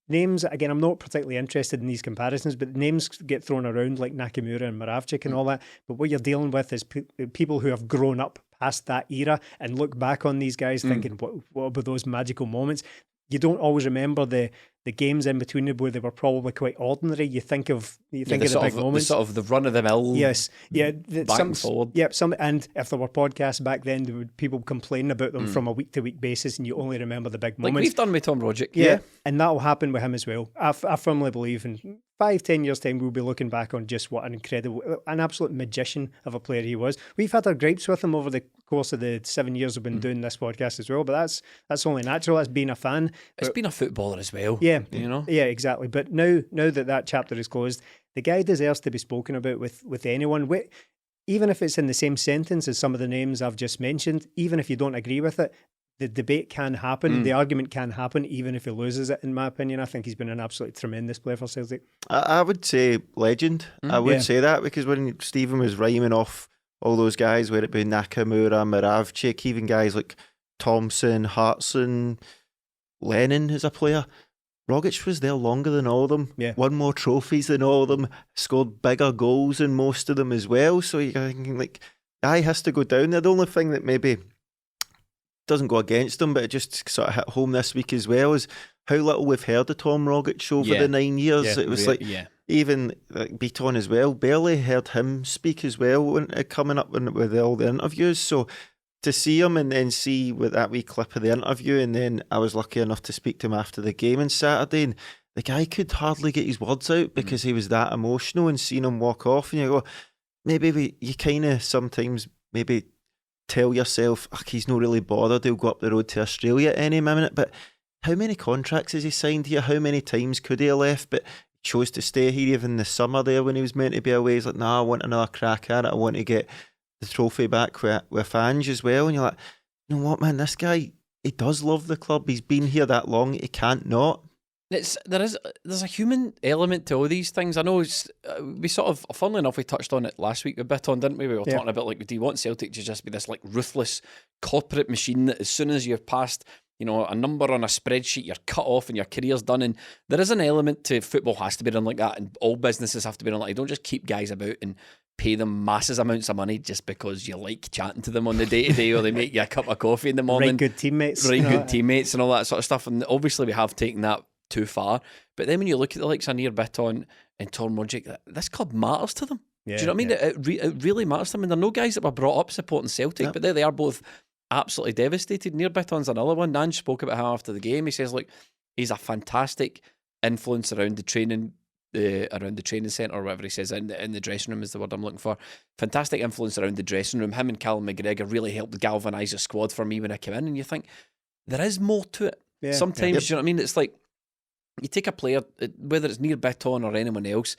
names, again, I'm not particularly interested in these comparisons, but names get thrown around like Nakamura and Moravcik and all that. But what you're dealing with is people who have grown up past that era and look back on these guys thinking, what were those magical moments? You don't always remember the games in between where they were probably quite ordinary. You think of the big moments, the sort of the run of the mill. Yes, back and forward. Yep, and if there were podcasts back then, there would people complain about them from a week to week basis, and you only remember the big moments. Like we've done with Tom Rogic. Yeah, and that'll happen with him as well. I firmly believe in 5-10 years time we'll be looking back on just what an absolute magician of a player he was. We've had our gripes with him over the course of the 7 years we've been doing this podcast as well, but that's only natural. That's being a fan. It's been a footballer as well. Yeah, yeah, exactly. But now that chapter is closed, the guy deserves to be spoken about with anyone. Even if it's in the same sentence as some of the names I've just mentioned, even if you don't agree with it, the debate can happen, the argument can happen, even if he loses it, in my opinion. I think he's been an absolutely tremendous player for Celtic. I would say legend. I would say that, because when Stephen was rhyming off all those guys, whether it be Nakamura, Moravcik, even guys like Thompson, Hartson, Lennon as a player, Rogic was there longer than all of them, won more trophies than all of them, scored bigger goals than most of them as well. So you're thinking, like, guy has to go down there. The only thing that maybe doesn't go against him, but it just sort of hit home this week as well, is how little we've heard of Tom Rogic over the 9 years. It was even Beaton as well, barely heard him speak as well when coming up with all the interviews. So to see him and then see with that wee clip of the interview, and then I was lucky enough to speak to him after the game on Saturday, and the guy could hardly get his words out because he was that emotional, and seeing him walk off, and you go, maybe you kind of sometimes maybe tell yourself, he's not really bothered, he'll go up the road to Australia any minute. But how many contracts has he signed here? How many times could he have left? But he chose to stay here even the summer there when he was meant to be away. He's like, nah, I want another crack at it. I want to get the trophy back with Ange as well. And you're like, you know what, man, this guy, he does love the club. He's been here that long. He can't not. There's a human element to all these things. I know we sort of, funnily enough, we touched on it last week a bit on, didn't we? We were talking about, like, do you want Celtic to just be this like ruthless corporate machine that as soon as you're past, you know, a number on a spreadsheet, you're cut off and your career's done? And there is an element to football has to be done like that, and all businesses have to be done like that. You don't just keep guys about and pay them massive amounts of money just because you like chatting to them on the day-to-day or they make you a cup of coffee in the morning. Right, good teammates. Right, good teammates and all that sort of stuff. And obviously we have taken that too far. But then when you look at the likes of Neil Bitton and Tom Rogic, this club matters to them. Do you know what I mean? It really matters to them. And they're no guys that were brought up supporting Celtic, but there they are, both absolutely devastated. Neil Bitton's another one. Ange spoke about him after the game. He says, look, he's a fantastic influence around the training centre, or whatever he says, in the dressing room is the word I'm looking for. Fantastic influence around the dressing room. Him and Callum McGregor really helped galvanise the squad for me when I came in. And you think, there is more to it. Sometimes, you know what I mean? It's like, you take a player, whether it's Neil Bitton or anyone else,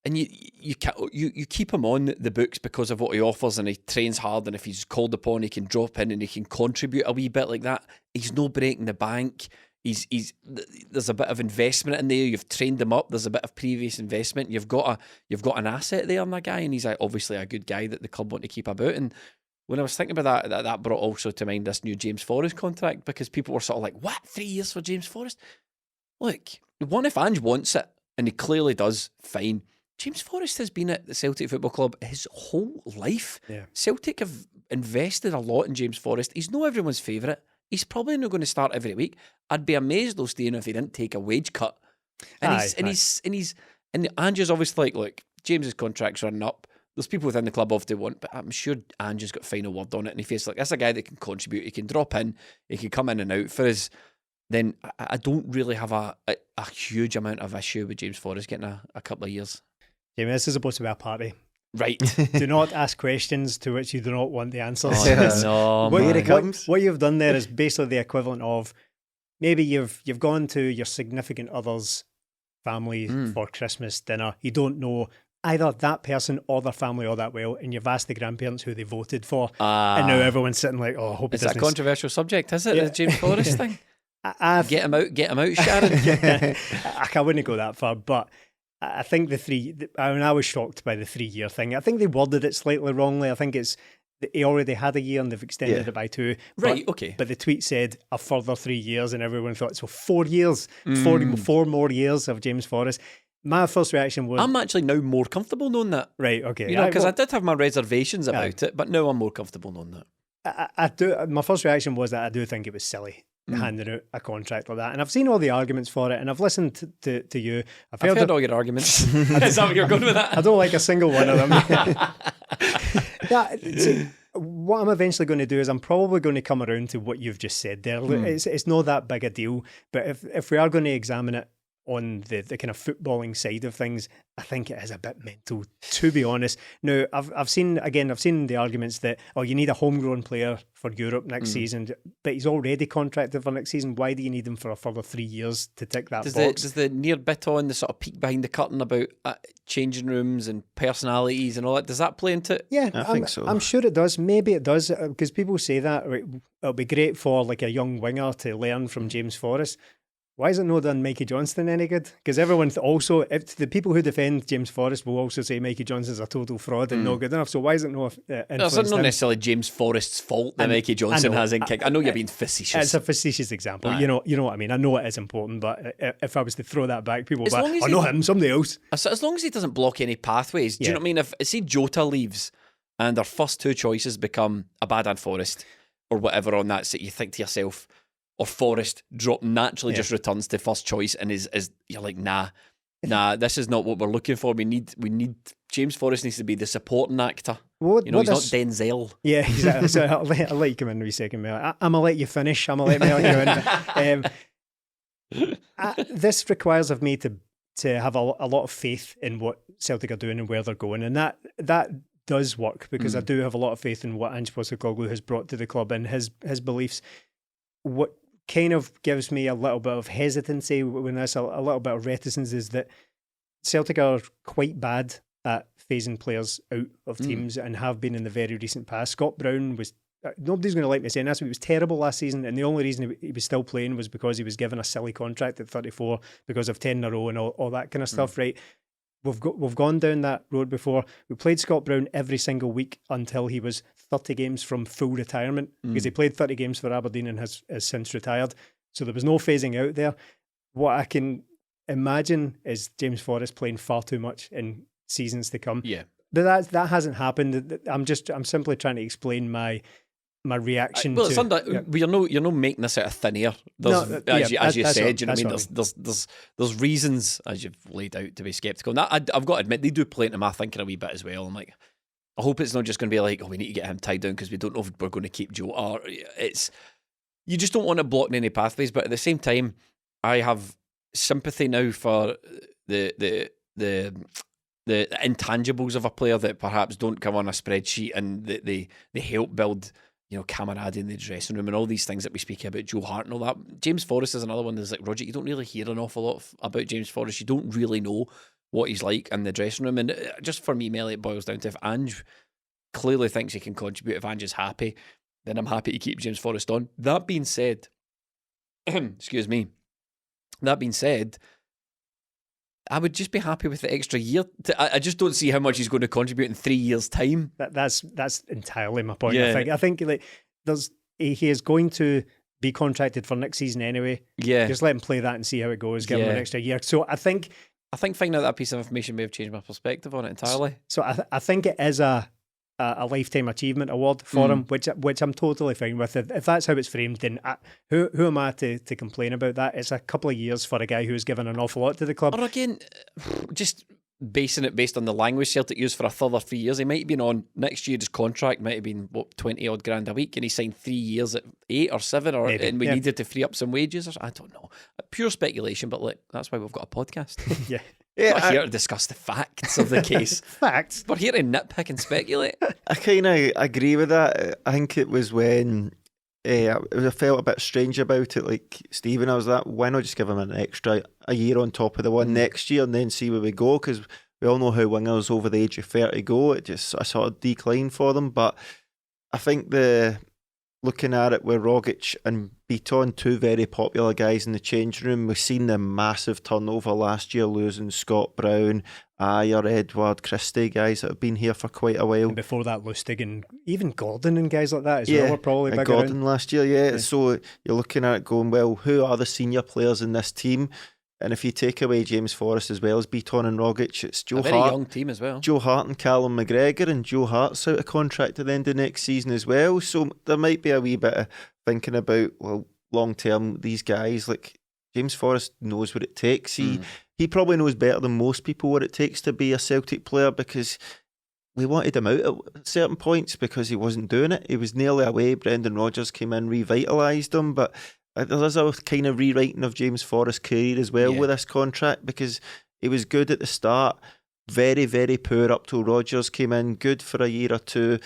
and you keep him on the books because of what he offers, and he trains hard, and if he's called upon, he can drop in and he can contribute a wee bit like that. He's no breaking the bank. There's a bit of investment in there. You've trained him up. There's a bit of previous investment. You've got an asset there in that guy, and he's obviously a good guy that the club want to keep about. And when I was thinking about that brought also to mind this new James Forrest contract, because people were sort of like, what, 3 years for James Forrest? Look, if Ange wants it, and he clearly does, fine. James Forrest has been at the Celtic Football Club his whole life. Celtic have invested a lot in James Forrest. He's not everyone's favourite. He's probably not going to start every week. I'd be amazed though, Stephen, if he didn't take a wage cut. And Ange is obviously like, look, James's contract's running up. There's people within the club obviously want, but I'm sure Ange has got final word on it. And he feels like that's a guy that can contribute. He can drop in. He can come in and out for us. Then I don't really have a huge amount of issue with James Forrest getting a couple of years. Jamie, this is supposed to be a party. Right. Do not ask questions to which you do not want the answers. Oh, no, Here it comes. What you've done there is basically the equivalent of maybe you've gone to your significant other's family for Christmas dinner. You don't know either that person or their family all that well, and you've asked the grandparents who they voted for, and now everyone's sitting like, oh, I hope it doesn't. It's a controversial subject, is it? The James Forrest thing? Get him out, Sharon. I wouldn't go that far, but I think I was shocked by the 3-year thing. I think they worded it slightly wrongly. I think he already had a year and they've extended it by 2. Right, okay. But the tweet said a further 3 years, and everyone thought, so 4 years, 4 more years of James Forrest. My first reaction was, I'm actually now more comfortable knowing that. Right, okay. Because I did have my reservations about it, but now I'm more comfortable knowing that. I do. My first reaction was that I do think it was silly handing out a contract like that, and I've seen all the arguments for it, and I've listened to you. I've heard all your arguments. Is that what you're going with that? I don't like a single one of them. See, what I'm eventually going to do is I'm probably going to come around to what you've just said there. It's not that big a deal, but if we are going to examine it on the kind of footballing side of things, I think it is a bit mental, to be honest. Now, I've seen the arguments that, you need a homegrown player for Europe next season, but he's already contracted for next season. Why do you need him for a further 3 years to tick that box? Does the near bit on the sort of peek behind the curtain about changing rooms and personalities and all that, does that play into it? Yeah, I think so. I'm sure it does. Maybe it does, because people say that it'll be great for like a young winger to learn from James Forrest. Why is it not done Mikey Johnston any good? Because everyone also, if the people who defend James Forrest will also say Mikey Johnston's a total fraud and not good enough. So why is it not It's not necessarily James Forrest's fault that Mikey Johnston hasn't kicked. I know you're being facetious. It's a facetious example. You know what I mean. I know it is important, but if I was to throw that back, people would be like, not him, somebody else. As long as he doesn't block any pathways. Do you know what I mean? If say Jota leaves and their first 2 choices become Abadan Forrest or whatever on that, so you think to yourself, or Forrest naturally just returns to first choice and is you're like, nah, this is not what we're looking for. We need James Forrest needs to be the supporting actor. He's not Denzel. Yeah, exactly. So I'll let you come in a wee second, Mel. I'm gonna let you finish. I'm gonna let Mel go in. This requires of me to have a lot of faith in what Celtic are doing and where they're going, and that does work because I do have a lot of faith in what Ange Postecoglou has brought to the club and his beliefs. What kind of gives me a little bit of hesitancy when there's a little bit of reticence is that Celtic are quite bad at phasing players out of teams and have been in the very recent past. Scott Brown was, nobody's going to like me saying this, but he was terrible last season, and the only reason he was still playing was because he was given a silly contract at 34 because of 10 in a row and all that kind of stuff, right? We've gone down that road before. We played Scott Brown every single week until he was 30 games from full retirement because he played 30 games for Aberdeen and has since retired. So there was no phasing out there. What I can imagine is James Forrest playing far too much in seasons to come. Yeah. But that hasn't happened. I'm simply trying to explain my reaction. Well, you're not making this out of thin air. As you said, you know what I mean? There's reasons, as you've laid out, to be sceptical. And I've got to admit, they do play into my thinking a wee bit as well. I'm like, I hope it's not just going to be like, oh, we need to get him tied down because we don't know if we're going to keep Joe. Or you just don't want to block any pathways. But at the same time, I have sympathy now for the intangibles of a player that perhaps don't come on a spreadsheet and they help build, camaraderie in the dressing room and all these things that we speak about, Joe Hart and all that. James Forrest is another one that's like, Rogic, you don't really hear an awful lot about James Forrest. You don't really know what he's like in the dressing room. And just for me, Melly, it boils down to if Ange clearly thinks he can contribute, if Ange is happy, then I'm happy to keep James Forrest on. That being said, excuse me, I would just be happy with the extra year. I just don't see how much he's going to contribute in 3 years' time. That's entirely my point. Yeah. I think like he is going to be contracted for next season anyway. Yeah, just let him play that and see how it goes. Give him an extra year. So I think finding out that piece of information may have changed my perspective on it entirely. So I think it is a lifetime achievement award for him, which I'm totally fine with. If that's how it's framed, then who am I to complain about that? It's a couple of years for a guy who's given an awful lot to the club. Or again, just basing it based on the language Celtic used for a further 3 years, he might have been on next year's contract, might have been 20 odd grand a week, and he signed 3 years at 8 or 7, and we needed to free up some wages. I don't know, pure speculation. But look, that's why we've got a podcast. Yeah. We're not here to discuss the facts of the case. Facts. We're here to nitpick and speculate. I kind of agree with that. I think it was when I felt a bit strange about it. Like, Stephen, I was like, why not just give him a year on top of the one next year and then see where we go? Because we all know how wingers over the age of 30 go. It just a sort of decline for them. But I think looking at it with Rogic and Beaton, two very popular guys in the change room. We've seen the massive turnover last year, losing Scott Brown, Ayer, Edward, Christie, guys that have been here for quite a while. And before that, Lustig and even Gordon and guys like that as well were probably big Gordon last year, yeah. So you're looking at it going, well, who are the senior players in this team? And if you take away James Forrest as well as Beaton and Rogic, it's Joe Hart. A very young team as well. Joe Hart and Callum McGregor, and Joe Hart's out of contract at the end of next season as well. So there might be a wee bit of thinking about, well, long term, these guys, like James Forrest knows what it takes. He probably knows better than most people what it takes to be a Celtic player, because we wanted him out at certain points because he wasn't doing it. He was nearly away. Brendan Rodgers came in, revitalised him, but there's a kind of rewriting of James Forrest's career as well with this contract, because he was good at the start, very, very poor up till Rodgers came in, good for a year or two,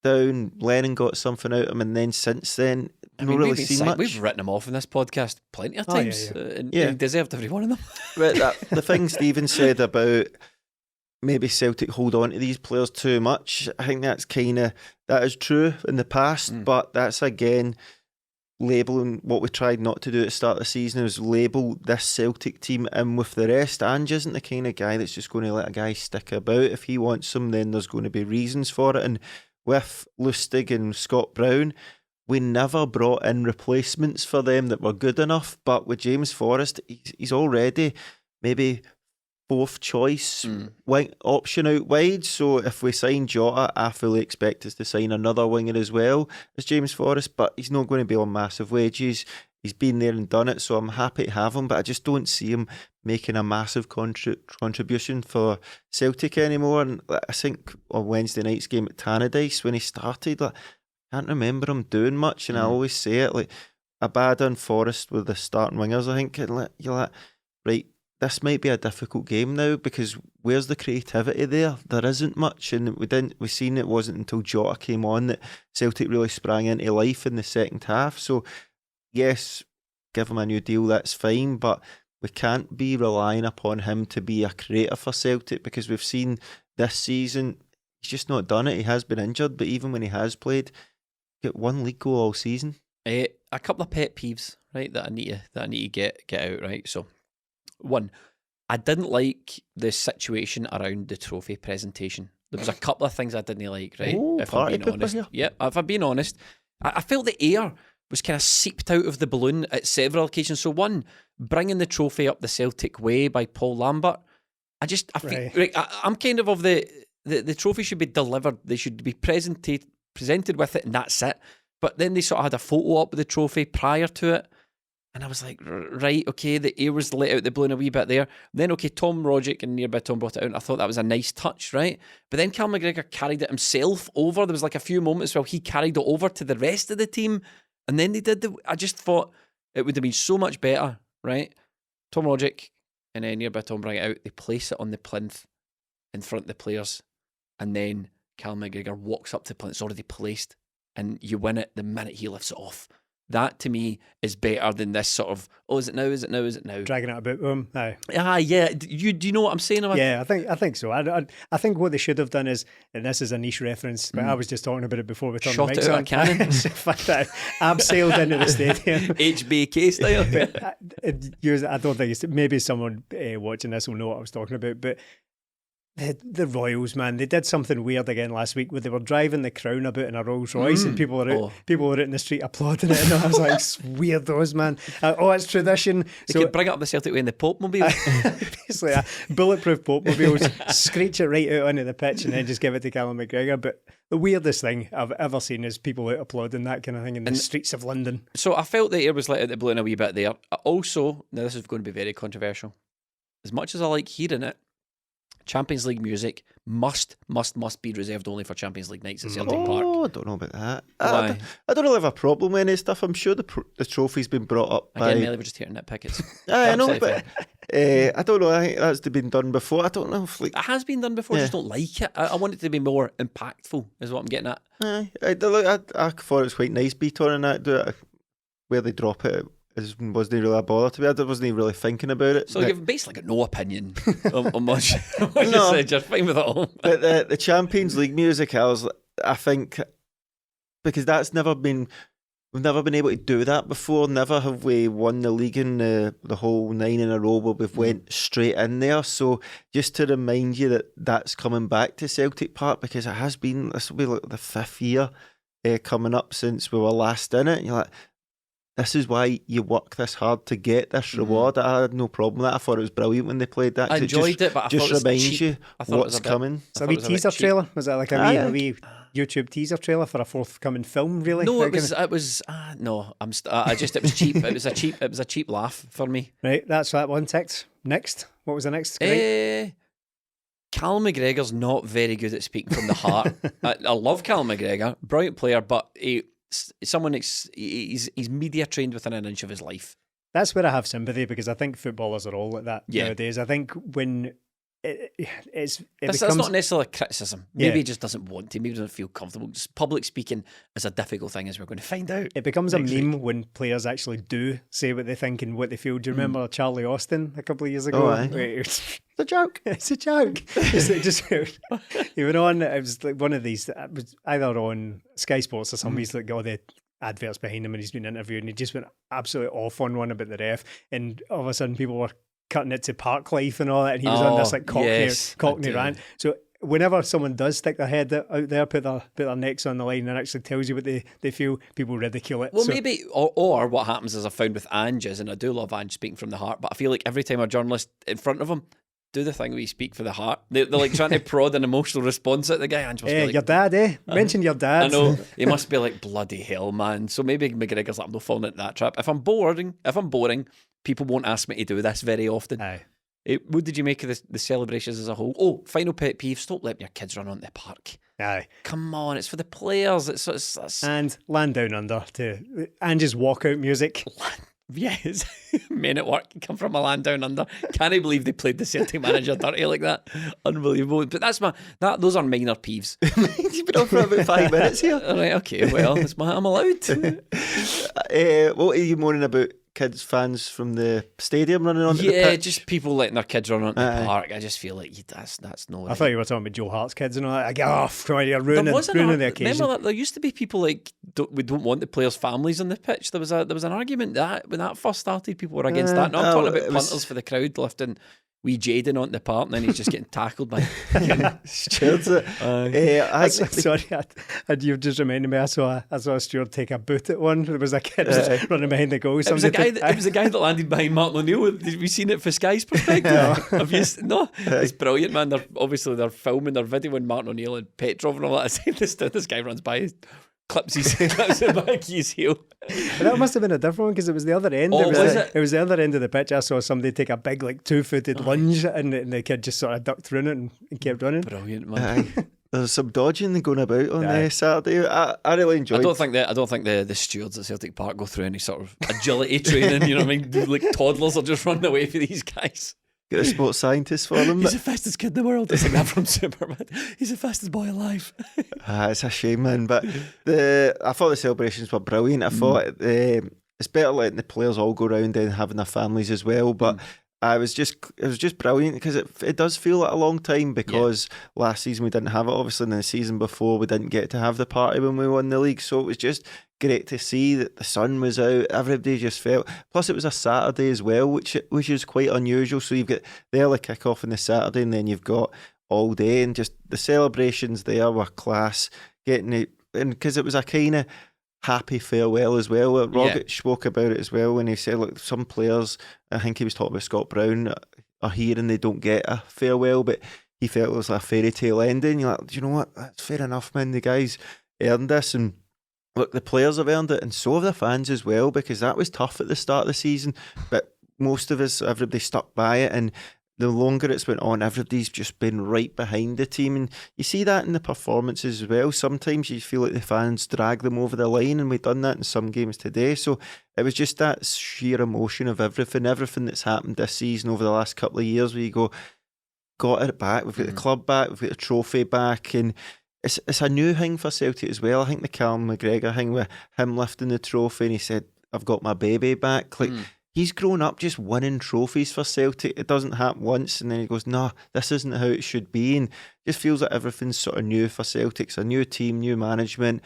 down, Lennon got something out of him, and then since then, not really seen much. We've written him off in this podcast plenty of times, and he deserved every one of them. But the thing Stephen said about maybe Celtic hold on to these players too much, I think that is true in the past, but that's again labelling what we tried not to do at the start of the season, is label this Celtic team in with the rest. Ange isn't the kind of guy that's just going to let a guy stick about. If he wants him, then there's going to be reasons for it. And with Lustig and Scott Brown, we never brought in replacements for them that were good enough. But with James Forrest, he's already maybe fourth choice option out wide. So if we sign Jota, I fully expect us to sign another winger as well as James Forrest, but he's not going to be on massive wages. he's been there and done it, so I'm happy to have him, but I just don't see him making a massive contribution for Celtic anymore. And I think on Wednesday night's game at Tannadice, when he started, I can't remember him doing much, and I always say it, like Abada and Forrest were the starting wingers, I think, and you're like, right, this might be a difficult game now, because where's the creativity there? There isn't much, and we seen it wasn't until Jota came on that Celtic really sprang into life in the second half. So yes, give him a new deal, that's fine, but we can't be relying upon him to be a creator for Celtic, because we've seen this season he's just not done it. He has been injured, but even when he has played, get one league goal all season. A couple of pet peeves, right, that I need to get out, right. So, one, I didn't like the situation around the trophy presentation. There was a couple of things I didn't like, right? Oh, if I'm being honest. Here. Yeah, if I'm being honest, I felt the air was kind of seeped out of the balloon at several occasions. So, one, bringing the trophy up the Celtic way by Paul Lambert, I feel right. I'm kind of the trophy should be delivered. They should be presented with it, and that's it. But then they sort of had a photo up with the trophy prior to it. And I was like, right, okay, the air was let out the balloon a wee bit there. Then, okay, Tom Rogic and nearby Tom brought it out, and I thought that was a nice touch, right? But then Cal McGregor carried it himself over. There was like a few moments where he carried it over to the rest of the team, and then they did I just thought it would have been so much better, right? Tom Rogic and then nearby Tom bring it out. They place it on the plinth in front of the players, and then Cal McGregor walks up to the plinth. It's already placed, and you win it the minute he lifts it off. That to me is better than this sort of, is it now? Dragging it a bit with him. Yeah. Do you know what I'm saying about? Yeah, I think so. I think what they should have done is, and this is a niche reference, but I was just talking about it before we turned the mics on. Shot it out a cannon. Abseiled into the stadium. HBK style. I don't think maybe someone watching this will know what I was talking about, but the Royals, man, they did something weird again last week where they were driving the Crown about in a Rolls Royce, and people were out in the street applauding it, and I was like, weirdos, man. It's tradition. They could bring it up the Celtic way in the Pope Mobile. Basically, a bulletproof Pope Mobile, screech it right out onto the pitch and then just give it to Callum McGregor. But the weirdest thing I've ever seen is people out applauding that kind of thing in the streets of London. So I felt the air was let out the balloon a wee bit there. Also, now this is going to be very controversial. As much as I like hearing it, Champions League music must be reserved only for Champions League nights at Celtic Park. Oh, I don't know about that. Why? I don't really have a problem with any stuff. I'm sure the trophy's been brought up again, Melly, we're just here to nitpick it. I know, but I don't know. I think that's been done before. I don't know if it has been done before. I just don't like it. I want it to be more impactful, is what I'm getting at. I thought it was quite nice, Beaton and that, do it where they drop it. It wasn't really a bother to me. I wasn't really thinking about it. So you've basically got no opinion on what you said. You're fine with it all. But the Champions League music, I think, because we've never been able to do that before. Never have we won the league in the whole 9 in a row where we've went straight in there. So just to remind you that that's coming back to Celtic Park, because it has been, this will be like the 5th year coming up since we were last in it. And you're like, this is why you work this hard to get this reward. I had no problem with that. I thought it was brilliant when they played that. I enjoyed it, but I just thought it reminds was you what's coming. It's a wee teaser trailer. Was that like a wee YouTube teaser trailer for a forthcoming film? Really? No, it was no. It was cheap. It was a cheap laugh for me. Right, that's that one ticked. Next, what was the next? Cal McGregor's not very good at speaking from the heart. I love Cal McGregor, brilliant player, but he's media trained within an inch of his life. That's where I have sympathy, because I think footballers are all like that nowadays. I think when that's not necessarily a criticism. Maybe he just doesn't want to. Maybe he doesn't feel comfortable. Just public speaking is a difficult thing, as we're going to find out. It becomes a meme when players actually do say what they think and what they feel. Do you remember Charlie Austin a couple of years ago? It's a joke. It's a joke. He went on. It was like one of these. It was either on Sky Sports or something. He's like got the adverts behind him, and he's been interviewed, and he just went absolutely off on one about the ref, and all of a sudden people were cutting it to park life and all that, and he was on this like cockney rant. So whenever someone does stick their head out there, put their necks on the line and actually tells you what they feel, people ridicule it. Well, maybe, or what happens is I've found with Ange is, and I do love Ange speaking from the heart, but I feel like every time a journalist in front of him do the thing where you speak for the heart. They're like trying to prod an emotional response at the guy. Ange must be like, your dad, mention your dad. I know. He must be like, bloody hell, man. So maybe McGregor's like, I'm not falling into that trap. If I'm boring, people won't ask me to do this very often. Aye. What did you make of the celebrations as a whole? Oh, final pet peeve, stop letting your kids run on the park. Aye. Come on, it's for the players. It's And Land Down Under too. Ange's walkout music. Yes, men at work come from a land down under. Can't I believe they played the Celtic manager dirty like that? Unbelievable. But those are minor peeves. You've been on for about 5 minutes here. All right, okay, well, I'm allowed. What are you moaning about? Kids, fans from the stadium running onto the pitch? Yeah, just people letting their kids run onto the park. I just feel like that's no. I thought you were talking about Joe Hart's kids and all that. I get off, you're ruining the occasion. Remember that there used to be people like we don't want the players' families on the pitch. There was an argument that when that first started, people were against that. No, I'm talking about punters for the crowd lifting wee Jaden onto the park, and then he's just getting tackled by stewards. Sorry, you've just reminded me. I saw a steward take a boot at one. There was a kid running behind the goal. It was a guy that landed behind Martin O'Neill. Have you seen it for Sky's perspective? No, it's brilliant, man. They're filming, they're videoing Martin O'Neill and Petrov and all that. This guy runs by, clips the back of his heel. That must have been a different one because it was the other end. It was the other end of the pitch. I saw somebody take a big 2-footed lunge and the kid just sort of ducked through it and kept running. Brilliant, man. There's some dodging going about on Saturday. I really enjoyed. I don't think the stewards at Celtic Park go through any sort of agility training. You know what I mean? Like toddlers are just running away for these guys. Get a sports scientist for them. He's the fastest kid in the world. It's like that from Superman. He's the fastest boy alive. It's a shame, man. But I thought the celebrations were brilliant. I thought it's better letting the players all go round and having their families as well. But it was just brilliant because it does feel like a long time because last season we didn't have it. Obviously, in the season before we didn't get to have the party when we won the league. So it was just great to see that the sun was out. Everybody just felt. Plus, it was a Saturday as well, which is quite unusual. So you've got the early kick-off on the Saturday, and then you've got all day, and just the celebrations there were class. Getting it, and because it was a kind of happy farewell as well. Rogic spoke about it as well when he said, look, some players, I think he was talking about Scott Brown, are here and they don't get a farewell, but he felt it was like a fairy tale ending. You're like, do you know what? That's fair enough, man. The guys earned this, and look, the players have earned it, and so have the fans as well, because that was tough at the start of the season, but most of us, everybody stuck by it, and the longer it's went on, everybody's just been right behind the team, and you see that in the performances as well. Sometimes you feel like the fans drag them over the line, and we've done that in some games today. So it was just that sheer emotion of everything that's happened this season over the last couple of years, where you go, got it back, we've got the club back, we've got the trophy back, and it's a new thing for Celtic as well. I think the Callum McGregor thing with him lifting the trophy, and he said, I've got my baby back. Like, he's grown up just winning trophies for Celtic. It doesn't happen once, and then he goes, no, this isn't how it should be. And it just feels like everything's sort of new for Celtic. It's a new team, new management.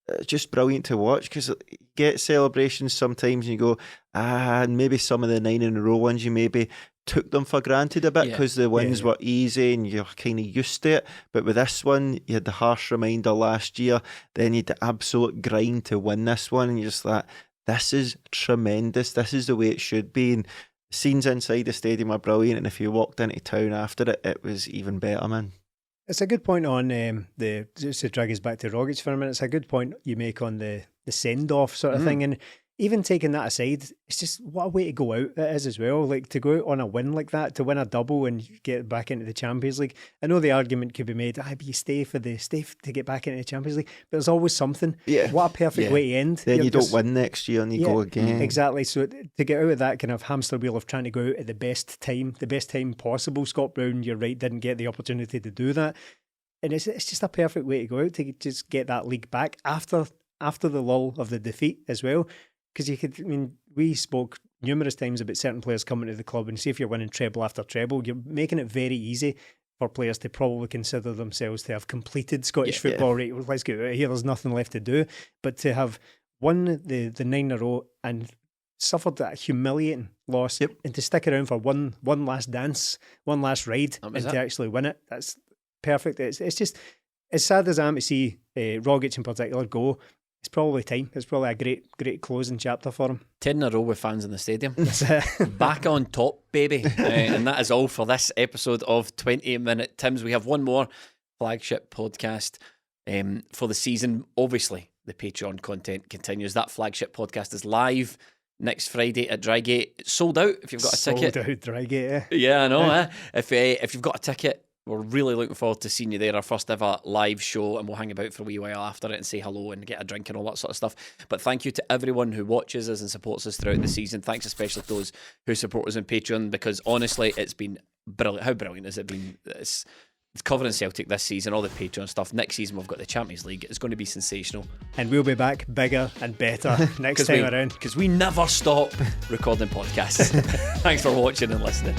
It's just brilliant to watch, because you get celebrations sometimes and you go, and maybe some of the 9 in a row ones, you maybe took them for granted a bit because the wins were easy and you're kind of used to it. But with this one, you had the harsh reminder last year, then you had the absolute grind to win this one, and you're just like, this is tremendous. This is the way it should be. And the scenes inside the stadium are brilliant. And if you walked into town after it, it was even better, man. It's a good point on just to drag us back to Rogic for a minute. It's a good point you make on the send-off sort of thing. And even taking that aside, it's just what a way to go out it is as well. Like, to go out on a win like that, to win a double and get back into the Champions League. I know the argument could be made, but you stay to get back into the Champions League. But there's always something. Yeah. What a perfect way to end. Then you don't win next year and you go again. Exactly. So to get out of that kind of hamster wheel of trying to go out at the best time possible, Scott Brown, you're right, didn't get the opportunity to do that. And it's just a perfect way to go out, to just get that league back after the lull of the defeat as well. Because we spoke numerous times about certain players coming to the club, and see if you're winning treble after treble, you're making it very easy for players to probably consider themselves to have completed Scottish football. Right, well, let's get out of here, there's nothing left to do. But to have won the 9 in a row and suffered that humiliating loss, and to stick around for one last dance, one last ride, to actually win it, that's perfect. It's just, as sad as I am to see Rogic in particular go, it's probably time. It's probably a great closing chapter for him. 10 in a row with fans in the stadium. That's it. Back on top, baby. And that is all for this episode of 20 Minute Tims. We have one more flagship podcast for the season. Obviously, the Patreon content continues. That flagship podcast is live next Friday at Drygate. It's sold out if you've got a ticket. Sold out Drygate, eh? Yeah, I know. If you've got a ticket, we're really looking forward to seeing you there. Our first ever live show, and we'll hang about for a wee while after it and say hello and get a drink and all that sort of stuff. But thank you to everyone who watches us and supports us throughout the season. Thanks especially to those who support us on Patreon, because honestly, it's been brilliant. How brilliant has it been? It's covering Celtic this season, all the Patreon stuff. Next season, we've got the Champions League. It's going to be sensational. And we'll be back bigger and better next time around. Because we never stop recording podcasts. Thanks for watching and listening.